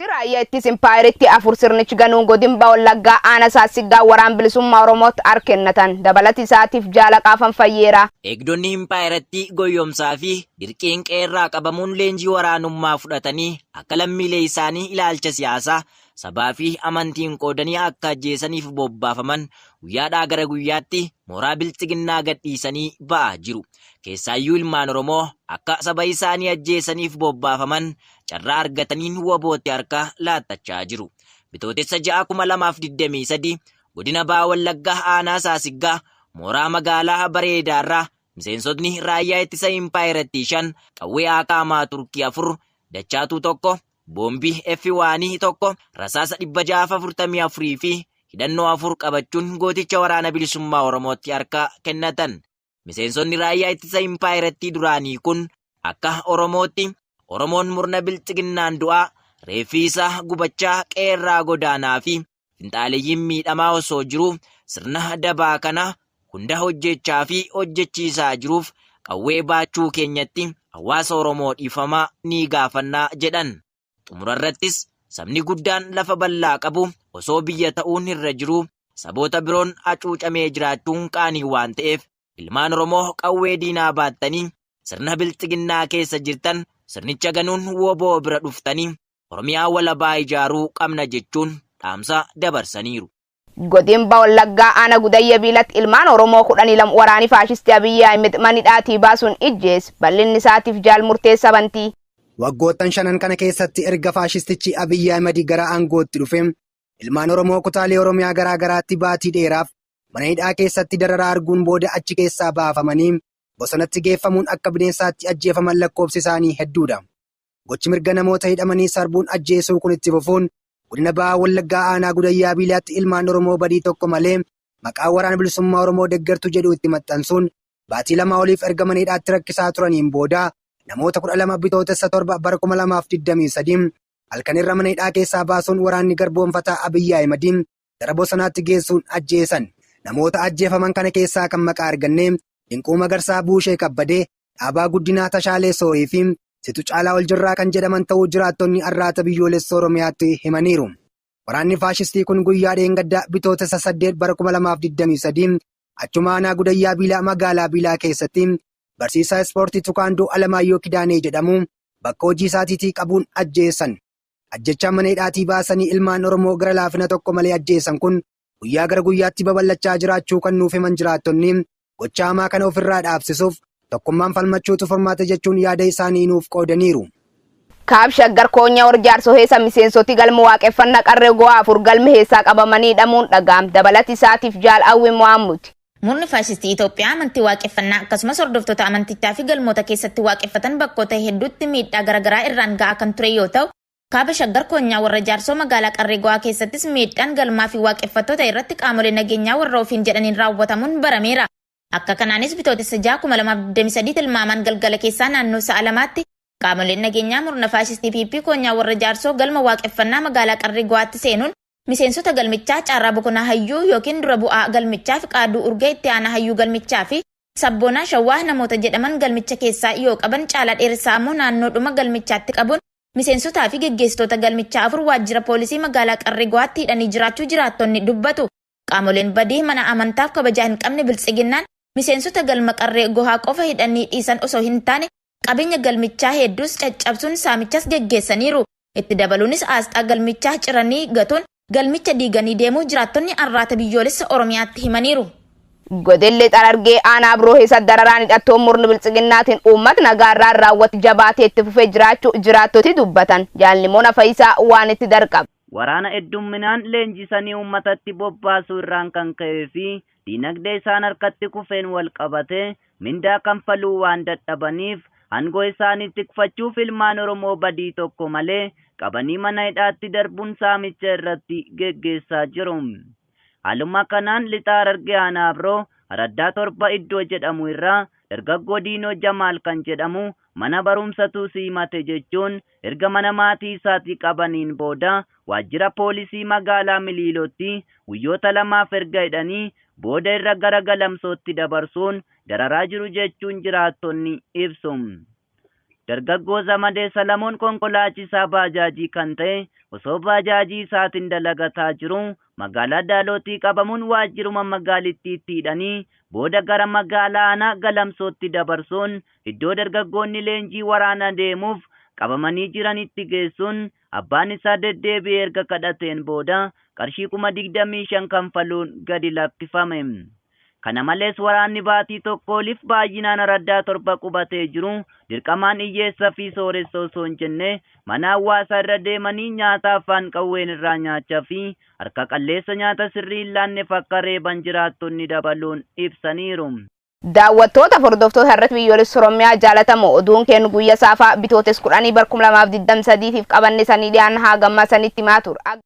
Raayyaa ittisa Empaayeeritti afur sirnichi ganuun godina Wallaggaa aanaa Saassiggaa waraana bilisummaa Oromootti kennatan dabalati isaatiif jaala qaafan fayyeera. Eegdonni Empaayeeritti goyyomsaa fi dirqiin qeerraa qabamuun leenjii waraanummaa fudhatanii akka lammiilee isaanii ilaalcha siyaasaa sabaa fi amantiin qoodanii akka ajjeesaniif bobbaafaman guyyaadhaa gara guyyaatti mooraa bilchiginnaa gadhiisanii ba'aa jiru. Keessaayyuu ilmaan Oromoo akka saba isaanii ajjeesaniif bobbaafaman carraa argataniin wabootti harka laattachaa jiru. Bitootessa 2023 godina Baha Wallaggaa aanaa Saassiggaa mooraa magaalaa Bareedaarraa miseensotni raayyaa ittisa Empaayeeritti 5 qawwee Akaamaa Turkii 4 dachaatuu 1 boombii F1 1 rasaasa 644 fi hidhannoo 4 qabachuun gooticha waraana bilisummaa Oromootti harka kennatan. Miseensonni raayyaa ittisa Empaayeeritti duraanii kun akka Oromootti Oromoon murna bilchiginnaan du'aa reeffisaa gubachaa qeerraa godaanaa fi finxaaleeyyiin miidhamaa osoo jiru sirna dabaa kana hunda hojjechaa fi hojjechiisaa jiruuf qawwee baachuu keenyatti hawaasa Oromoo dhiifamaa ni gaafannaa jedhan. Xumurarrattis sabni guddaan lafa bal'aa qabu osoo biyya ta'uun irra jiru saboota biroon hacuucamee jiraachuun qaanii waan ta'eef ilmaan Oromoo qawwee diinaa baattanii sirna bilchiginnaa keessa jirtan sirnicha ganuun woboo bira dhuftanii Oromiyaa walabaa ijaaruu qabna jechuun dhaamsa dabarsaniiru. Godina Baha Wallaggaa aanaa Gudayya Biilatti ilmaan Oromoo 12 waraani faashistii Abiyyi Ahmed manidhaatii baasuun ijjees bal'inni isaatiif jaal murteessa bantii. Waggoottan 5 kana keessatti erga faashistichi Abiyyi Ahmed gara aangootti dhufe ilmaan Oromoo kutaalee Oromiyaa garaa garaatti baatii dheeraaf mana hidhaa keessatti dararaa arguun booda achi keessaa baafamanii bosonatti geeffamuun akka bineensaatti ajjeefaman lakkoofsi isaanii hedduudha. Gochi mirga namoota hidhamanii sarbuun ajjeesuu kun itti fufuun godina Baha Wallaggaa aanaa Gudayyaa Biilaatti ilmaan Oromoo badii tokko malee maqaa waraana bilisummaa Oromoo deeggartu jedhu itti maxxansuun baatii 2 oliif erga mana hidhaatti rakkisaa turaniin booda namoota 12 bitootessa 7 bara 2023 halkanirra mana hidhaa keessaa baasuun waraanni garboonfataa Abiyyi Ahmed gara bosonaatti geessuun ajjeesan. Namoota ajjeefaman kana keessaa kan maqaa arganne Dinquu Magarsaa Buushee Kabbadee, Dhaabaa Guddinaa Tashaalee Soorii fi Situ Caalaa Oljirraa kan jedhaman ta'uu jiraattonni arraata biyyoolessa Oromiyaatti himaniiru. Waraanni faashistii kun guyyaa dheengaddaa bitootessa 8 bara 2023 achuma aanaa Gudayyaa Biilaa magaalaa Biilaa keessatti barsiisaa ispoortii Tukaandoo Alamaayyoo Kidaanee jedhamu bakka hojii isaatiitii qabuun ajjeesan. Ajjechaan mana hidhaatii baasanii ilmaan Oromoo gara laafina tokko malee ajjeesan kun guyyaa gara guyyaatti babal'achaa jiraachuu kan nuuf himan jiraattonni gocha hamaa kana ofirraa dhaabsisuuf tokkummaan falmachuutu furmaata jechuun yaada isaanii nuuf qoodaniiru. Kaab Shaggar Koonyaa Warjaarsoo heessa miseensoti galma waaqeffannaa qarree go'aa 4 galma heessaa qabamanii hidhamuun dhaga'am dabalati isaatiif jaal Awwi Mohaammed. Murni faashistii Itoophiyaa amantii waaqeffannaa akkasumas hordoftoota amantichaa fi galmoota keessatti waaqeffatan bakkoota hedduutti miidhaa garaagaraa irraan ga'aa kan ture yoo ta'u Kaaba Shaggar Koonyaa Warjaarsoo magaalaa qarree go'aa keessattis miidhaan galmaa fi waaqeffattoota irratti qaamolee nageenyaa warra ofiin jedhaniin raawwatamuun barameera. Akka kanaanis bitootessa 2023 tilmaamaan galgala keessaa naannoo sa'a 2tti qaamoleen nageenyaa murna faashistii PP Koonyaa Warjaarsoo galma waaqeffannaa magaalaa qarree go'aatti seenuun miseensota galmichaa Caarraa Bokonaa Hayyuu yookiin dura bu'aa galmichaa fi Qaaduu Urgee itti aanaa Hayyuu galmichaa fi Sabboonaa Shawwaa namoota jedhaman galmicha keessaa yoo qaban Caalaa Dheeressaa ammoo naannoodhuma galmichaatti qabuun miseensotaa fi geggeessitoota galmichaa 4 waajjira poolisii magaalaa qarree go'aatti hidhanii jiraachuu jiraattonni dubbatu. Qaamoleen badii mana amantaaf kabajaa hin qabne biltsiginnaan miseensota galma qarree go'aa qofa hidhanii dhiisan osoo hin taane qabeenya galmichaa hedduus caccabsuun saamichas geggeessaniiru. Itti dabaluunis aasxaa galmichaa ciranii gatuun galmicha diiganii deemuu jiraattonni arraata biyyoolessa Oromiyaatti himaniiru. Godillee Xarargee aanaa biroo heessa dararaan hidhattoon murni biltsiginnaatiin uummata nagaarraan raawwatu jabaatee itti fufee jiraachuu jiraattoti dubbatan. Jaalnimoon Faayisaa waan itti darqabe. Waraana heddumminaan leenjisanii uummatatti bobbaasuu irraan kan ka'ee fi diinagdee isaan harkatti kufeen wal qabatee mindaa kanfaluu waan dadhabaniif aangoo isaanii tikfachuuf ilmaan Oromoo badii tokko malee qabanii mana hidhaatti darbuun saamicha irratti geggeessaa jiru. Haaluma kanaan lixa Xarargee aanaa biroo Araddaa 7 iddoo jedhamu irraa dargaggoo Diinoo Jamaal kan jedhamu mana barumsatu simate jechuun erga mana maatii isaatii qabaniin booda waajjira poolisii magaalaa Miliilootti guyyoota lamaaf erga hidhanii booda irra gara galamsootti dabarsuun dararaa jiru jechuun jiraattonni ibsu. Dargaggoo Zamadee Salamoon konkolaachisaa baajaajii kan ta'e osoo baajaajii isaatiin dalagataa jiru magaalaa Daalootii qabamuun waajjiruma magaalittiitti hidhanii booda gara magaalaa aanaa galamsootti dabarsuun iddoo dargaggoonni leenjii waraanaa deemuuf qabamanii jiranitti geessuun abbaan isaa deddeebi'ee erga kadhateen booda qarshii 25,000 kanfaluun gadi lakkifame. Kana malees waraanni baatii tokkooliif baay'inaan araddaa 7 qubatee jiru dirqamaan hiyyeessa fi sooressa osoo hin jenne mana hawaasaa irra deemanii nyaata afaan qawween irraa nyaachaa fi harka qalleessa nyaata sirrii hin laanne fakka reeban jiraattonni dabaluun ibsaniiru. Daawwattoota hordoftoota irratti biyyoolessa Oromiyaa jaalatamoo oduun kennu guyyaa saafaa bitootes 10 bar 2023 qabanne sanii dhiyaan haa gammasanitti himaa tura.